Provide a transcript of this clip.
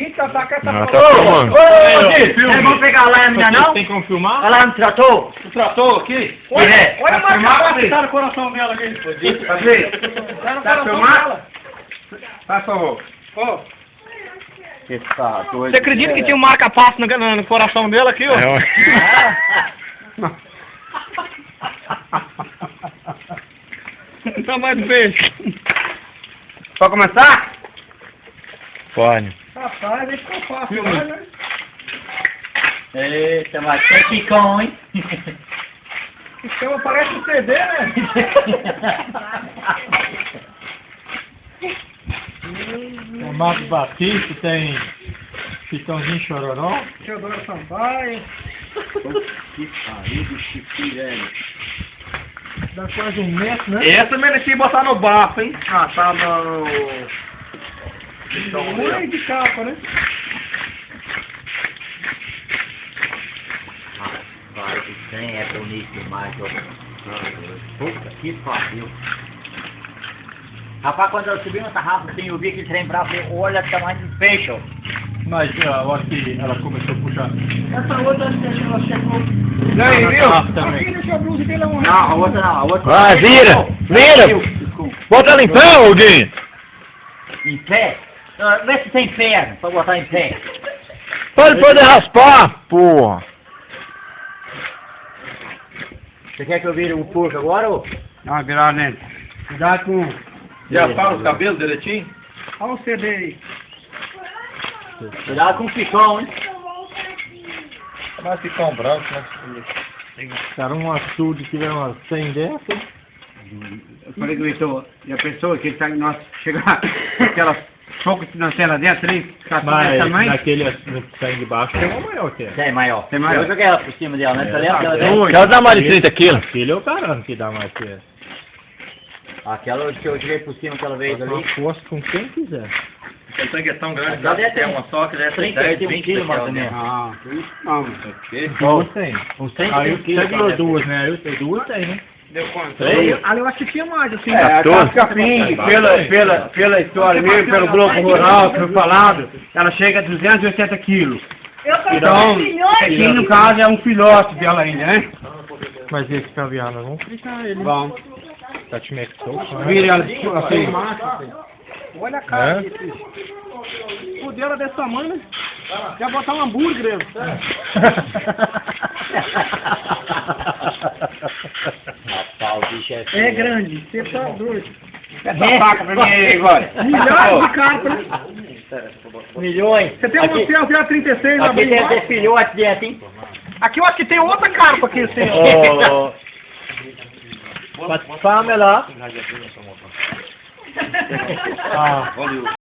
seguinte, ela tá com essa... Não, Ô, tá filmando. Vocês vão pegar a lâmina, não? Tem como filmar? A lâmina tratou? O trator aqui? Olha, Olha Tá filmado, a Fabrício? tá no coração dela aqui. Fabrício, Tá no tá coração filmado? dela. Faz favor. Ô, Você tá doido. Você acredita que tinha um marca-passo no coração dele aqui, ó? Tá mais peixe. Pode começar? Pode. rapaz, aí ficou fácil, né? Eita, mas tem picão, hein? Então parece um CD, né? Tem Marcos Batista, tem Chitãozinho Chororó. Teodoro Sampaio, Que pariu do Chico, velho. dá quase 1 metro, né? Essa merecia botar no bafo, hein? Ah, tá no... Muito de capa, né? Vai, o trem é bonito demais, ó. Puta que pariu. Rapaz, quando eu subi na tarrafa, assim, eu vi aquele trem bravo, falei, olha o tamanho do peixe, ó. Mas a hora que ela começou a puxar. Essa outra ela chegou. E aí, viu? Aqui deixa a blusa dele morrer. Não, a outra não, a outra... Vai, vira! Vira! Bota ela em pé, Huguinho! Em pé? Vê se tem perna pra botar em pé. Pode poder raspar, porra! Você quer que eu vire o puxo agora, ô? Dá uma virada nele. Cuidado com... Já fala os cabelos direitinho? Olha o CD aí. Cuidado com o picão, hein? Vai ficar um branco, né? Cara, um açude que tiver umas 100 dessas. Eu falei do Heitor, e a pessoa que tá, nós chegar aquelas socos que nós temos lá dentro, 3, 14 Mas tamanho. naquele que tem de baixo tem uma maior que é. Tem maior. Tem maior. Eu joguei ela por cima dela, né? Você lembra? Ela Ela dá mais de 30 quilos. Aquele eu garanto que dá mais que essa. Aquela que eu joguei por cima aquela vez Uma ali. força com quem quiser. O tanque é tão grande, Já deve ter uma só que deve ter 31 10, 20 quilos, mais ou daquela, menos. né? Ah, Não, duas tem. Uns Aí 31 você quilos. ganhou duas, né? Eu tenho duas tem, né? deu quanto? Três. Ali eu acho que tinha mais, assim. É, a Cascafim, pela história mesmo, pelo Globo Rural que foi falado, ela chega a 280 quilos. Então, aqui no caso é um filhote dela ainda, né? Mas esse caviar, nós vamos fritar ele. Bom, Tá te mexendo, né? vira ela assim. Olha a cara É? desse. O dela desse tamanho, né? Quer botar um hambúrguer, né? Rapaz, o bicho é É grande, você tá doido. Essa faca pra mim aí agora. Milhares de carpas, né? milhões. Você tem Aqui- um Celsius 36 lá Aqui bem deve embaixo? ter filhote dentro, hein? Aqui eu acho que tem outra carpa aqui, assim. Pra melhor. Ah.